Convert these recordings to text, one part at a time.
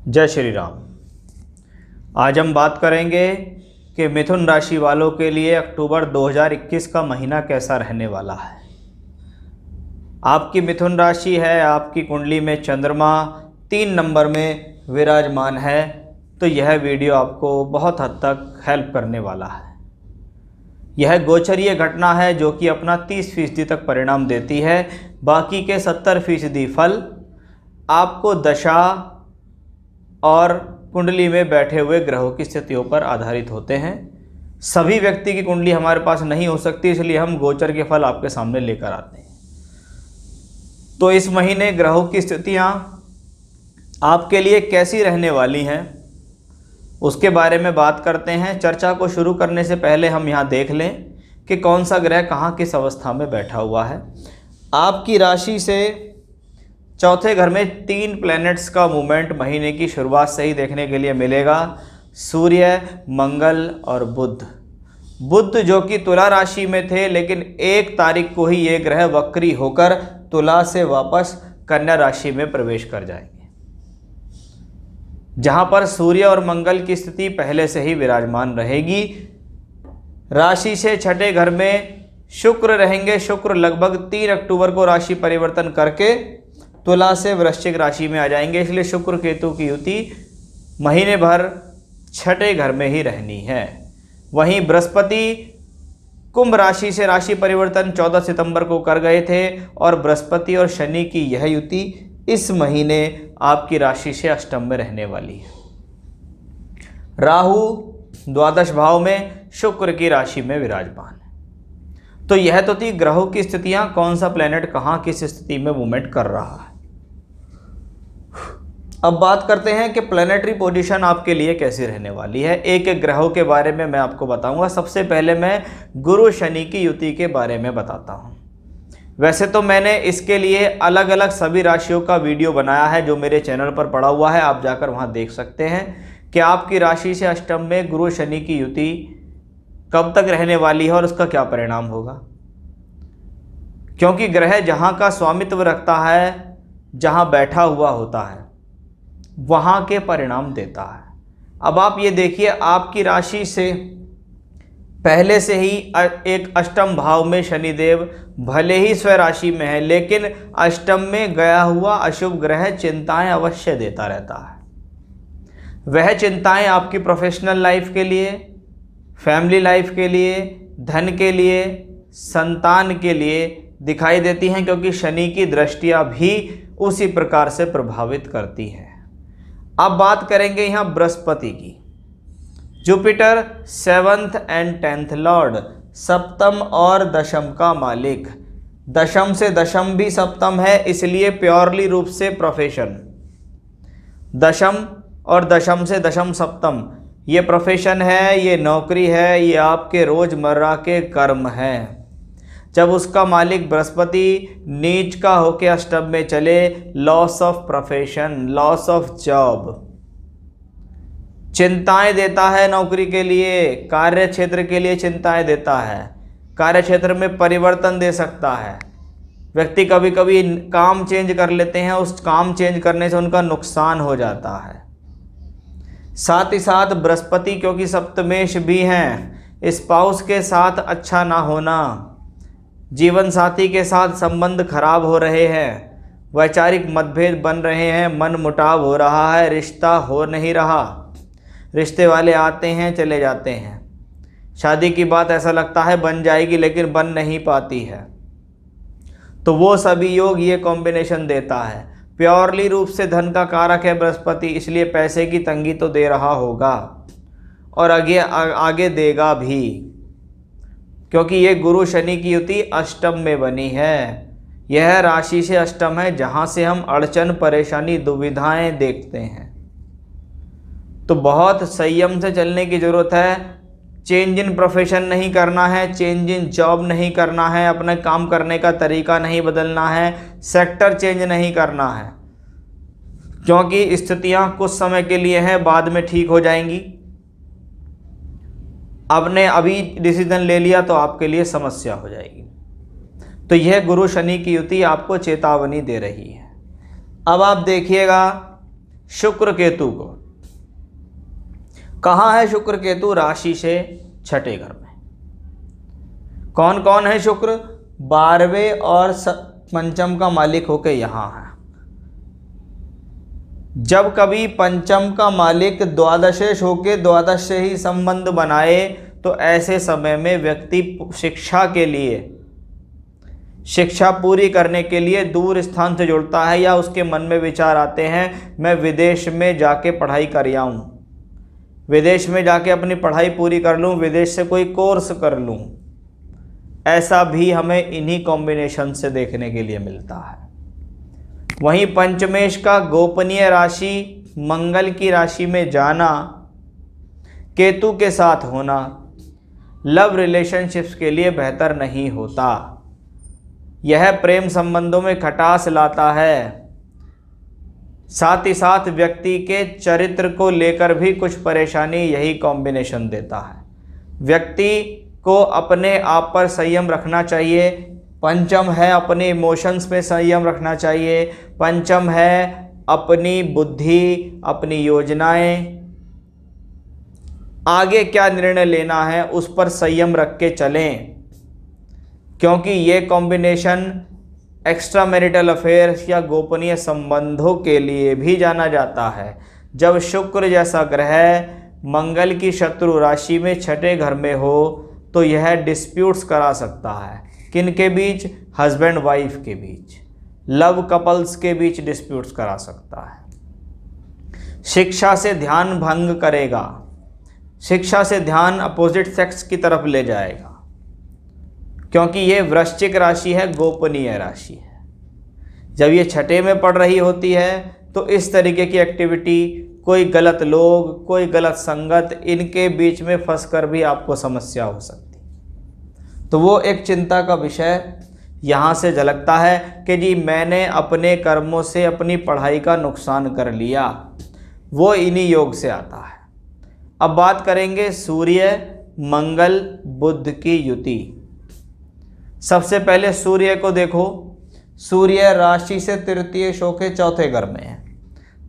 जय श्री राम। आज हम बात करेंगे कि मिथुन राशि वालों के लिए अक्टूबर 2021 का महीना कैसा रहने वाला है। आपकी मिथुन राशि है, आपकी कुंडली में चंद्रमा 3 नंबर में विराजमान है, तो यह वीडियो आपको बहुत हद तक हेल्प करने वाला है। यह गोचरीय घटना है जो कि अपना 30% तक परिणाम देती है। बाकी के 70% फल आपको दशा और कुंडली में बैठे हुए ग्रहों की स्थितियों पर आधारित होते हैं। सभी व्यक्ति की कुंडली हमारे पास नहीं हो सकती, इसलिए हम गोचर के फल आपके सामने लेकर आते हैं। तो इस महीने ग्रहों की स्थितियां आपके लिए कैसी रहने वाली हैं, उसके बारे में बात करते हैं। चर्चा को शुरू करने से पहले हम यहाँ देख लें कि कौन सा ग्रह कहाँ किस अवस्था में बैठा हुआ है। आपकी राशि से चौथे घर में 3 प्लैनेट्स का मूवमेंट महीने की शुरुआत से ही देखने के लिए मिलेगा। सूर्य, मंगल और बुध। बुध जो कि तुला राशि में थे, लेकिन 1 तारीख को ही ये ग्रह वक्री होकर तुला से वापस कन्या राशि में प्रवेश कर जाएंगे, जहां पर सूर्य और मंगल की स्थिति पहले से ही विराजमान रहेगी। राशि से छठे घर में शुक्र रहेंगे। शुक्र लगभग 3 अक्टूबर को राशि परिवर्तन करके तुला से वृश्चिक राशि में आ जाएंगे, इसलिए शुक्र केतु की युति महीने भर छठे घर में ही रहनी है। वहीं बृहस्पति कुंभ राशि से राशि परिवर्तन 14 सितंबर को कर गए थे, और बृहस्पति और शनि की यह युति इस महीने आपकी राशि से अष्टम में रहने वाली है। राहु द्वादश भाव में शुक्र की राशि में विराजमान है। तो यह तो थी ग्रहों की स्थितियां, कौन सा प्लेनेट कहाँ किस स्थिति में मूवमेंट कर रहा है। अब बात करते हैं कि प्लैनेटरी पोजीशन आपके लिए कैसी रहने वाली है। एक एक ग्रहों के बारे में मैं आपको बताऊंगा। सबसे पहले मैं गुरु शनि की युति के बारे में बताता हूं। वैसे तो मैंने इसके लिए अलग अलग सभी राशियों का वीडियो बनाया है, जो मेरे चैनल पर पड़ा हुआ है, आप जाकर वहां देख सकते हैं कि आपकी राशि से अष्टम में गुरु शनि की युति कब तक रहने वाली है और उसका क्या परिणाम होगा। क्योंकि ग्रह जहां का स्वामित्व रखता है, जहां बैठा हुआ होता है, वहां के परिणाम देता है। अब आप ये देखिए, आपकी राशि से पहले से ही एक अष्टम भाव में शनिदेव भले ही स्वराशि में है, लेकिन अष्टम में गया हुआ अशुभ ग्रह चिंताएं अवश्य देता रहता है। वह चिंताएं आपकी प्रोफेशनल लाइफ के लिए, फैमिली लाइफ के लिए, धन के लिए, संतान के लिए दिखाई देती हैं, क्योंकि शनि की दृष्टियां भी उसी प्रकार से प्रभावित करती हैं। अब बात करेंगे यहाँ बृहस्पति की। Jupiter 7th and 10th Lord, सप्तम और दशम का मालिक। दशम से दशम भी सप्तम है, इसलिए प्योरली रूप से प्रोफेशन। दशम और दशम से दशम सप्तम, ये प्रोफेशन है, ये नौकरी है, ये आपके रोजमर्रा के कर्म हैं। जब उसका मालिक बृहस्पति नीच का होकर अष्टम में चले, loss of profession, loss of job, चिंताएं देता है नौकरी के लिए, कार्य क्षेत्र के लिए चिंताएं देता है। कार्य क्षेत्र में परिवर्तन दे सकता है। व्यक्ति कभी कभी काम चेंज कर लेते हैं, उस काम चेंज करने से उनका नुकसान हो जाता है। साथ ही साथ बृहस्पति क्योंकि सप्तमेश भी हैं, स्पाउस के साथ अच्छा ना होना, जीवन साथी के साथ संबंध खराब हो रहे हैं, वैचारिक मतभेद बन रहे हैं, मन मुटाव हो रहा है, रिश्ता हो नहीं रहा, रिश्ते वाले आते हैं चले जाते हैं, शादी की बात ऐसा लगता है बन जाएगी लेकिन बन नहीं पाती है, तो वो सभी योग ये कॉम्बिनेशन देता है। प्योरली रूप से धन का कारक है बृहस्पति, इसलिए पैसे की तंगी तो दे रहा होगा और आगे देगा भी, क्योंकि ये गुरु शनि की युति अष्टम में बनी है। यह राशि से अष्टम है, जहां से हम अड़चन, परेशानी, दुविधाएं देखते हैं। तो बहुत संयम से चलने की जरूरत है। चेंज इन प्रोफेशन नहीं करना है, चेंज इन जॉब नहीं करना है, अपने काम करने का तरीका नहीं बदलना है, सेक्टर चेंज नहीं करना है, क्योंकि स्थितियां कुछ समय के लिए हैं, बाद में ठीक हो जाएंगी। आपने अभी डिसीजन ले लिया तो आपके लिए समस्या हो जाएगी। तो यह गुरु शनि की युति आपको चेतावनी दे रही है। अब आप देखिएगा शुक्र केतु को। कहाँ है शुक्र केतु? राशि से छठे घर में। कौन कौन है शुक्र? 12वें और पंचम का मालिक होकर यहाँ है। जब कभी पंचम का मालिक द्वादशेश होकर द्वादश से ही संबंध बनाए तो ऐसे समय में व्यक्ति शिक्षा के लिए, शिक्षा पूरी करने के लिए दूर स्थान से जुड़ता है, या उसके मन में विचार आते हैं मैं विदेश में जाके पढ़ाई कर आऊँ, विदेश में जाके अपनी पढ़ाई पूरी कर लूँ, विदेश से कोई कोर्स कर लूँ। ऐसा भी हमें इन्हीं कॉम्बिनेशन से देखने के लिए मिलता है। वहीं पंचमेश का गोपनीय राशि मंगल की राशि में जाना, केतु के साथ होना लव रिलेशनशिप्स के लिए बेहतर नहीं होता। यह प्रेम संबंधों में खटास लाता है, साथ ही साथ व्यक्ति के चरित्र को लेकर भी कुछ परेशानी यही कॉम्बिनेशन देता है। व्यक्ति को अपने आप पर संयम रखना चाहिए। पंचम है अपने इमोशंस पे संयम रखना चाहिए। पंचम है अपनी बुद्धि, अपनी योजनाएं, आगे क्या निर्णय लेना है उस पर संयम रख के चलें, क्योंकि ये कॉम्बिनेशन एक्स्ट्रा मैरिटल अफेयर्स या गोपनीय संबंधों के लिए भी जाना जाता है। जब शुक्र जैसा ग्रह मंगल की शत्रु राशि में छठे घर में हो तो यह डिस्प्यूट्स करा सकता है। किन के बीच? हस्बैंड वाइफ के बीच, लव कपल्स के बीच डिस्प्यूट्स करा सकता है। शिक्षा से ध्यान भंग करेगा, शिक्षा से ध्यान अपोजिट सेक्स की तरफ ले जाएगा, क्योंकि ये वृश्चिक राशि है, गोपनीय राशि है। जब ये छठे में पड़ रही होती है तो इस तरीके की एक्टिविटी, कोई गलत लोग, कोई गलत संगत, इनके बीच में फंसकर भी आपको समस्या हो सकती। तो वो एक चिंता का विषय यहाँ से झलकता है कि जी मैंने अपने कर्मों से अपनी पढ़ाई का नुकसान कर लिया, वो इन्हीं योग से आता है। अब बात करेंगे सूर्य मंगल बुध की युति। सबसे पहले सूर्य को देखो। सूर्य राशि से तृतीय शो के चौथे घर में है।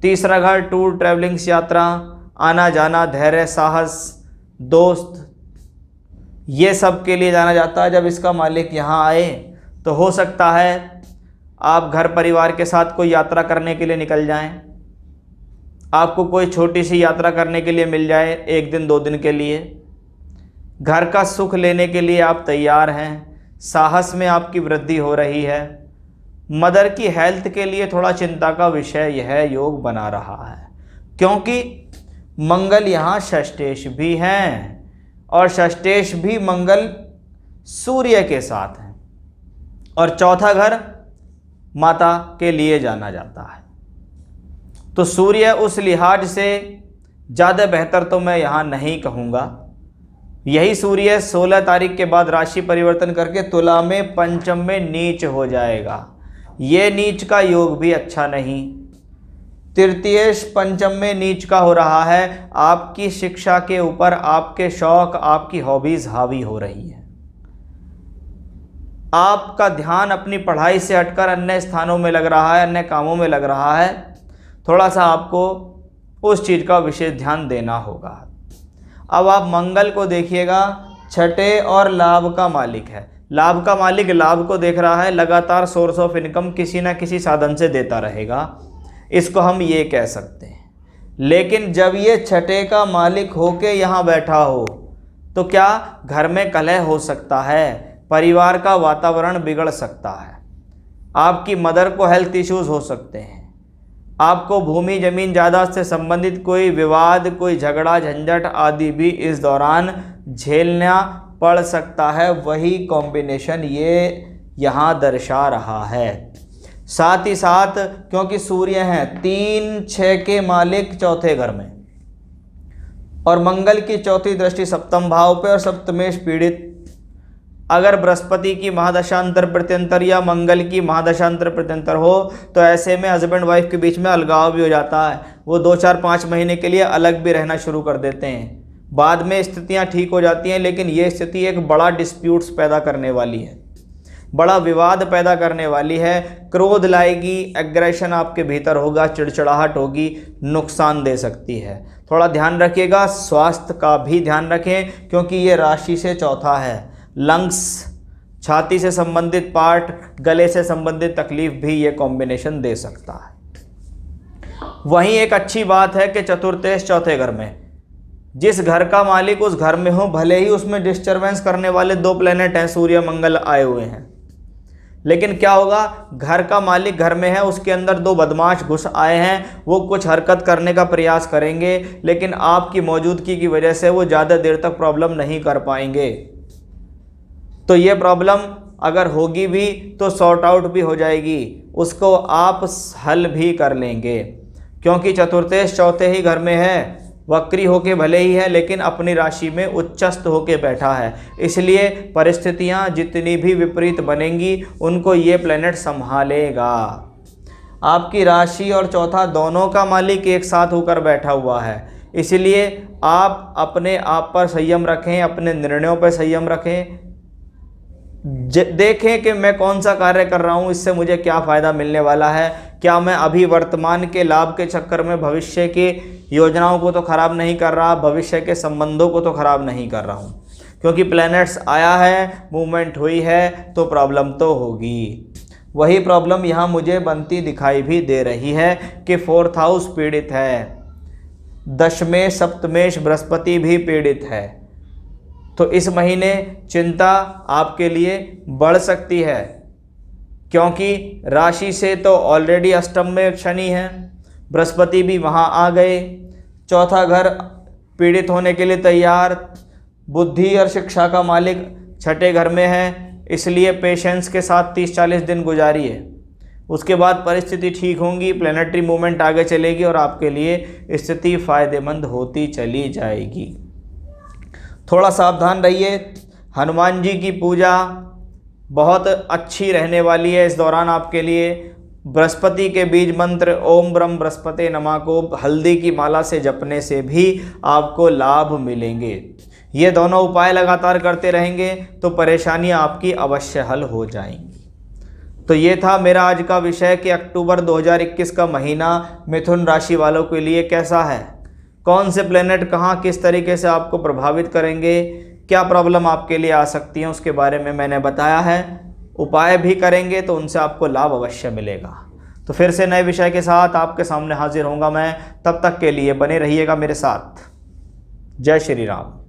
तीसरा घर टूर, ट्रैवलिंग्स, यात्रा, आना जाना, धैर्य, साहस, दोस्त, ये सब के लिए जाना जाता है। जब इसका मालिक यहाँ आए तो हो सकता है आप घर परिवार के साथ कोई यात्रा करने के लिए निकल जाएं, आपको कोई छोटी सी यात्रा करने के लिए मिल जाए, 1 दिन 2 दिन के लिए। घर का सुख लेने के लिए आप तैयार हैं, साहस में आपकी वृद्धि हो रही है। मदर की हेल्थ के लिए थोड़ा चिंता का विषय यह योग बना रहा है, क्योंकि मंगल यहाँ षष्ठेश भी हैं और षष्ठेश भी मंगल सूर्य के साथ हैं, और चौथा घर माता के लिए जाना जाता है। तो सूर्य उस लिहाज से ज़्यादा बेहतर तो मैं यहाँ नहीं कहूँगा। यही सूर्य 16 तारीख के बाद राशि परिवर्तन करके तुला में पंचम में नीच हो जाएगा। ये नीच का योग भी अच्छा नहीं। तृतीयेश पंचम में नीच का हो रहा है। आपकी शिक्षा के ऊपर आपके शौक, आपकी हॉबीज हावी हो रही है। आपका ध्यान अपनी पढ़ाई से हटकर अन्य स्थानों में लग रहा है, अन्य कामों में लग रहा है। थोड़ा सा आपको उस चीज़ का विशेष ध्यान देना होगा। अब आप मंगल को देखिएगा, छठे और लाभ का मालिक है। लाभ का मालिक लाभ को देख रहा है, लगातार सोर्स ऑफ इनकम किसी ना किसी साधन से देता रहेगा, इसको हम ये कह सकते हैं। लेकिन जब ये छठे का मालिक होके यहाँ बैठा हो तो क्या घर में कलह हो सकता है, परिवार का वातावरण बिगड़ सकता है, आपकी मदर को हेल्थ इश्यूज हो सकते हैं, आपको भूमि जमीन जायदाद से संबंधित कोई विवाद, कोई झगड़ा झंझट आदि भी इस दौरान झेलना पड़ सकता है। वही कॉम्बिनेशन ये यहाँ दर्शा रहा है। साथ ही साथ क्योंकि सूर्य हैं 3-6 के मालिक चौथे घर में, और मंगल की चौथी दृष्टि सप्तम भाव पे और सप्तमेश पीड़ित। अगर बृहस्पति की महादशांतर प्रत्यंतर या मंगल की महादशांतर प्रत्यंतर हो तो ऐसे में हस्बैंड वाइफ के बीच में अलगाव भी हो जाता है। वो 2-4-5 महीने के लिए अलग भी रहना शुरू कर देते हैं। बाद में स्थितियां ठीक हो जाती हैं, लेकिन ये स्थिति एक बड़ा डिस्प्यूट्स पैदा करने वाली है। बड़ा विवाद पैदा करने वाली है, क्रोध लाएगी, एग्रेशन आपके भीतर होगा, चिड़चिड़ाहट होगी, नुकसान दे सकती है। थोड़ा ध्यान रखिएगा, स्वास्थ्य का भी ध्यान रखें क्योंकि ये राशि से चौथा है। लंग्स, छाती से संबंधित पार्ट, गले से संबंधित तकलीफ भी ये कॉम्बिनेशन दे सकता है। वहीं एक अच्छी बात है कि चतुर्थेश चौथे घर में, जिस घर का मालिक उस घर में हो, भले ही उसमें डिस्टरबेंस करने वाले 2 प्लेनेट हैं, सूर्य मंगल आए हुए हैं, लेकिन क्या होगा, घर का मालिक घर में है, उसके अंदर 2 बदमाश घुस आए हैं, वो कुछ हरकत करने का प्रयास करेंगे, लेकिन आपकी मौजूदगी की वजह से वो ज़्यादा देर तक प्रॉब्लम नहीं कर पाएंगे। तो ये प्रॉब्लम अगर होगी भी तो सॉर्ट आउट भी हो जाएगी, उसको आप हल भी कर लेंगे, क्योंकि चतुर्थेश चौथे ही घर में है, वक्री होके भले ही है लेकिन अपनी राशि में उच्चस्थ होके बैठा है, इसलिए परिस्थितियां जितनी भी विपरीत बनेंगी उनको ये प्लेनेट संभालेगा। आपकी राशि और चौथा दोनों का मालिक एक साथ होकर बैठा हुआ है, इसलिए आप अपने आप पर संयम रखें, अपने निर्णयों पर संयम रखें, देखें कि मैं कौन सा कार्य कर रहा हूँ, इससे मुझे क्या फ़ायदा मिलने वाला है, क्या मैं अभी वर्तमान के लाभ के चक्कर में भविष्य की योजनाओं को तो ख़राब नहीं कर रहा, भविष्य के संबंधों को तो ख़राब नहीं कर रहा हूँ, क्योंकि प्लैनेट्स आया है, मूवमेंट हुई है तो प्रॉब्लम तो होगी। वही प्रॉब्लम यहाँ मुझे बनती दिखाई भी दे रही है कि 4th हाउस पीड़ित है, दशमेश सप्तमेश बृहस्पति भी पीड़ित है, तो इस महीने चिंता आपके लिए बढ़ सकती है, क्योंकि राशि से तो ऑलरेडी अष्टम में शनि है, बृहस्पति भी वहाँ आ गए, चौथा घर पीड़ित होने के लिए तैयार, बुद्धि और शिक्षा का मालिक छठे घर में है, इसलिए पेशेंस के साथ 30-40 दिन गुजारिए, उसके बाद परिस्थिति ठीक होंगी, प्लैनेटरी मूवमेंट आगे चलेगी और आपके लिए स्थिति फ़ायदेमंद होती चली जाएगी। थोड़ा सावधान रहिए, हनुमान जी की पूजा बहुत अच्छी रहने वाली है इस दौरान आपके लिए। बृहस्पति के बीज मंत्र ओम ब्रह्म बृहस्पति नमः को हल्दी की माला से जपने से भी आपको लाभ मिलेंगे। ये दोनों उपाय लगातार करते रहेंगे तो परेशानियां आपकी अवश्य हल हो जाएंगी। तो ये था मेरा आज का विषय कि अक्टूबर 2021 का महीना मिथुन राशि वालों के लिए कैसा है, कौन से प्लेनेट कहाँ किस तरीके से आपको प्रभावित करेंगे, क्या प्रॉब्लम आपके लिए आ सकती है, उसके बारे में मैंने बताया है। उपाय भी करेंगे तो उनसे आपको लाभ अवश्य मिलेगा। तो फिर से नए विषय के साथ आपके सामने हाजिर होऊंगा मैं, तब तक के लिए बने रहिएगा मेरे साथ। जय श्री राम।